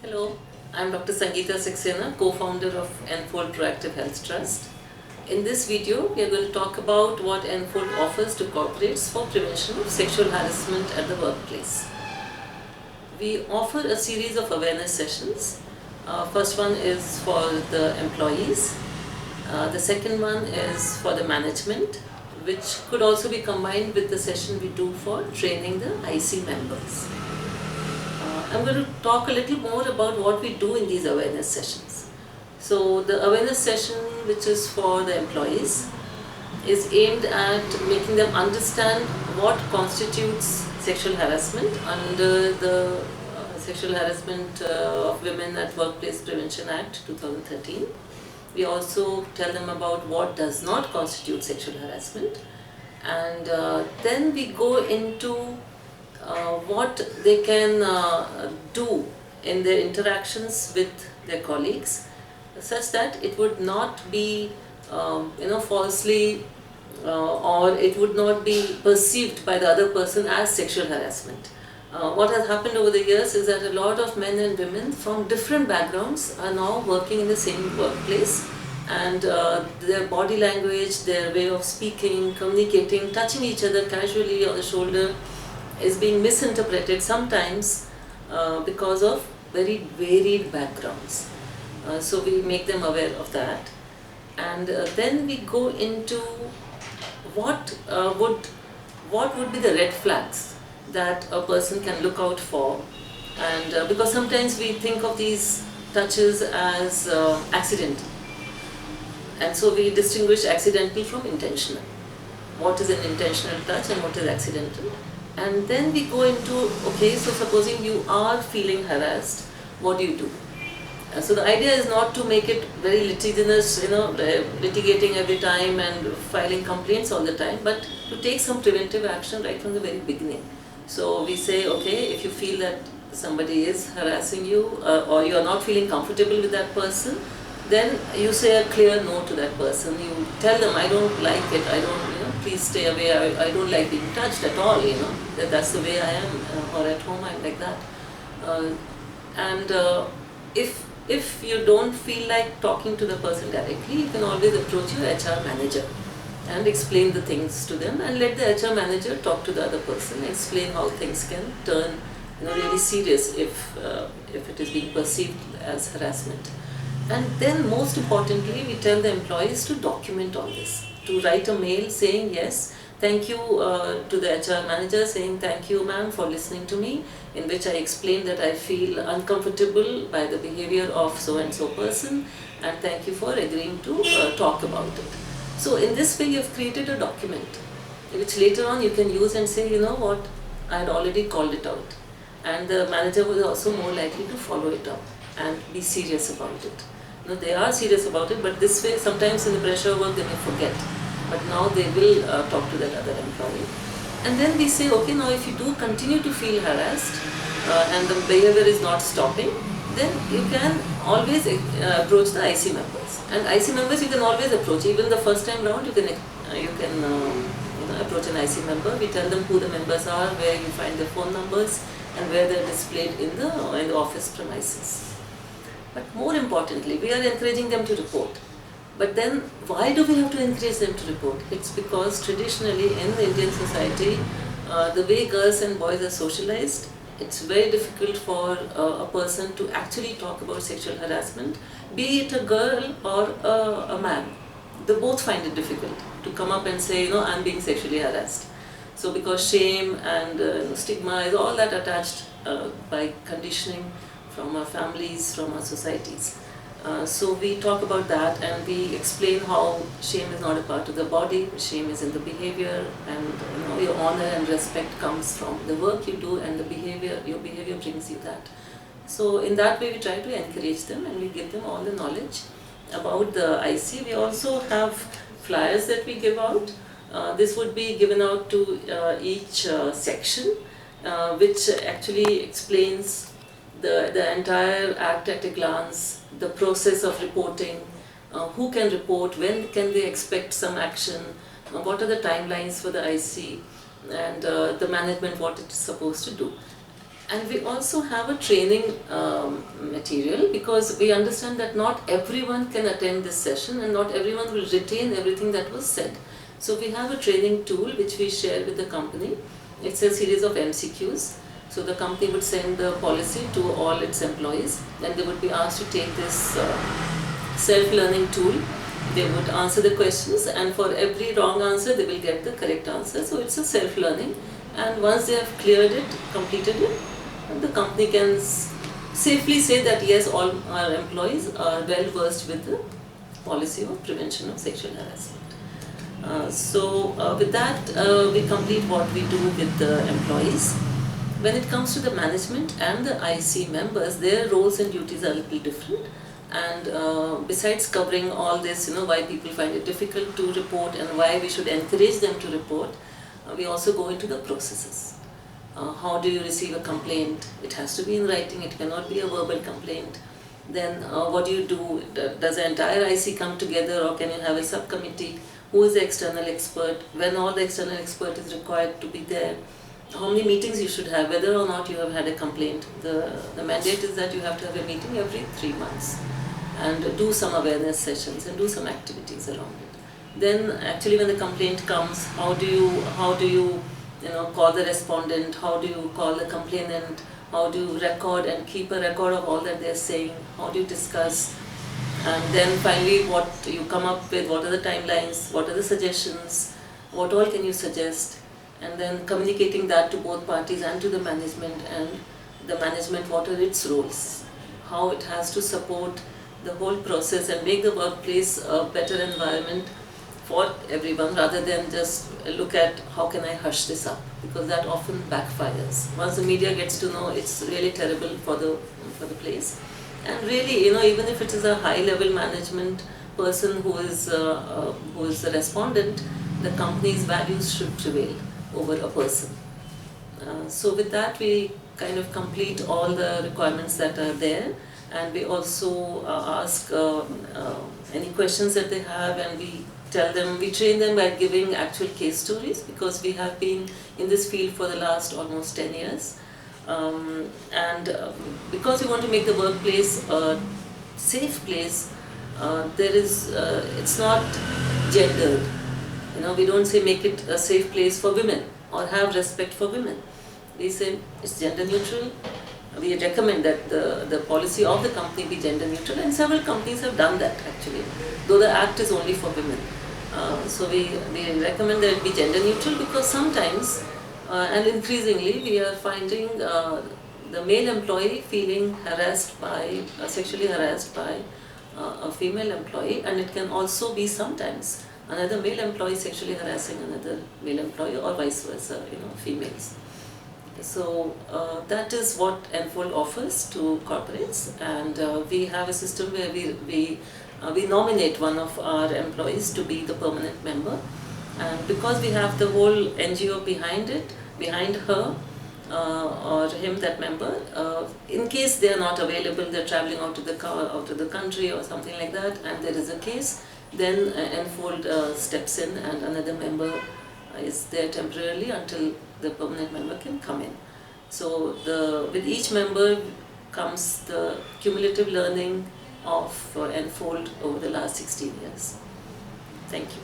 Hello, I'm Dr. Sangeeta Saxena, co-founder of Enfold Proactive Health Trust. In this video, we are going to talk about what Enfold offers to corporates for prevention of sexual harassment at the workplace. We offer a series of awareness sessions. First one is for the employees. The second one is for the management, which could also be combined with the session we do for training the IC members. I'm going to talk a little more about what we do in these awareness sessions. So the awareness session, which is for the employees, is aimed at making them understand what constitutes sexual harassment under the Sexual Harassment of Women at Workplace Prevention Act 2013. We also tell them about what does not constitute sexual harassment, and then we go into what they can do in their interactions with their colleagues, such that it would not be falsely or it would not be perceived by the other person as sexual harassment. What has happened over the years is that a lot of men and women from different backgrounds are now working in the same workplace, and their body language, their way of speaking, communicating, touching each other casually on the shoulder is being misinterpreted sometimes because of very varied backgrounds. So we make them aware of that, and then we go into what would be the red flags that a person can look out for, and because sometimes we think of these touches as accidental, and so we distinguish accidental from intentional. What is an intentional touch and what is accidental? And then we go into, okay, so supposing you are feeling harassed, what do you do? So the idea is not to make it very litigious, litigating every time and filing complaints all the time, but to take some preventive action right from the very beginning. So we say, okay, if you feel that somebody is harassing you or you are not feeling comfortable with that person, then you say a clear no to that person. You tell them, I don't like it, please stay away, I don't like being touched at all, that's the way I am, or at home I'm like that. If you don't feel like talking to the person directly, you can always approach your HR manager and explain the things to them, and let the HR manager talk to the other person, explain how things can turn really serious if it is being perceived as harassment. And then most importantly, we tell the employees to document all this, to write a mail saying, yes, thank you to the HR manager, saying thank you ma'am for listening to me, in which I explained that I feel uncomfortable by the behavior of so and so person, and thank you for agreeing to talk about it. So in this way you have created a document which later on you can use and say, you know what, I had already called it out, and the manager was also more likely to follow it up and be serious about it. They are serious about it, but this way sometimes in the pressure of work they may forget, but now they will talk to that other employee. And then we say, okay, now if you do continue to feel harassed and the behavior is not stopping, then you can always approach the IC members. And IC members you can always approach. Even the first time round you can approach an IC member. We tell them who the members are, where you find their phone numbers, and where they are displayed in the office premises. But more importantly, we are encouraging them to report. But then why do we have to encourage them to report? It's because traditionally in the Indian society, the way girls and boys are socialized, it's very difficult for a person to actually talk about sexual harassment, be it a girl or a man. They both find it difficult to come up and say, I'm being sexually harassed. So because shame and stigma is all that attached by conditioning from our families, from our societies. So we talk about that, and we explain how shame is not a part of the body, shame is in the behavior, and your honor and respect comes from the work you do, and your behavior brings you that. So in that way we try to encourage them, and we give them all the knowledge about the IC. We also have flyers that we give out. This would be given out to each section, which actually explains the entire act at a glance, the process of reporting, who can report, when can they expect some action, what are the timelines for the IC, and the management what it is supposed to do. And we also have a training material, because we understand that not everyone can attend this session and not everyone will retain everything that was said. So we have a training tool which we share with the company. It's a series of MCQs. So the company would send the policy to all its employees, and they would be asked to take this self-learning tool. They would answer the questions, and for every wrong answer they will get the correct answer. So it's a self-learning, and once they have cleared it, completed it, the company can safely say that yes, all our employees are well versed with the policy of prevention of sexual harassment. With that, we complete what we do with the employees. When it comes to the management and the IC members, their roles and duties are a little different. And besides covering all this, why people find it difficult to report and why we should encourage them to report, we also go into the processes. How do you receive a complaint? It has to be in writing, it cannot be a verbal complaint. Then what do you do? Does the entire IC come together, or can you have a subcommittee? Who is the external expert? When all the external expert is required to be there? How many meetings you should have, whether or not you have had a complaint. The mandate is that you have to have a meeting every 3 months and do some awareness sessions and do some activities around it. Then actually when the complaint comes, how do you call the respondent, how do you call the complainant, how do you record and keep a record of all that they're saying, how do you discuss, and then finally what you come up with, what are the timelines, what are the suggestions, what all can you suggest, and then communicating that to both parties and to the management, and the management what are its roles, how it has to support the whole process and make the workplace a better environment for everyone, rather than just look at how can I hush this up, because that often backfires. Once the media gets to know, it's really terrible for the place. And really, even if it is a high-level management person who is the respondent, the company's values should prevail over a person. So with that, we kind of complete all the requirements that are there, and we also ask any questions that they have, and we train them by giving actual case stories, because we have been in this field for the last almost 10 years. Because we want to make the workplace a safe place, it's not gendered. We don't say make it a safe place for women or have respect for women. We say it's gender neutral. We recommend that the policy of the company be gender neutral, and several companies have done that actually, though the act is only for women. So we recommend that it be gender neutral, because sometimes and increasingly we are finding the male employee feeling sexually harassed by a female employee, and it can also be sometimes another male employee sexually harassing another male employee, or vice versa, females. So that is what Enfold offers to corporates, and we have a system where we nominate one of our employees to be the permanent member, and because we have the whole NGO behind her or him, that member, in case they are not available, they're traveling out of the country or something like that, and there is a case, then Enfold steps in and another member is there temporarily until the permanent member can come in. So with each member comes the cumulative learning of Enfold over the last 16 years. Thank you.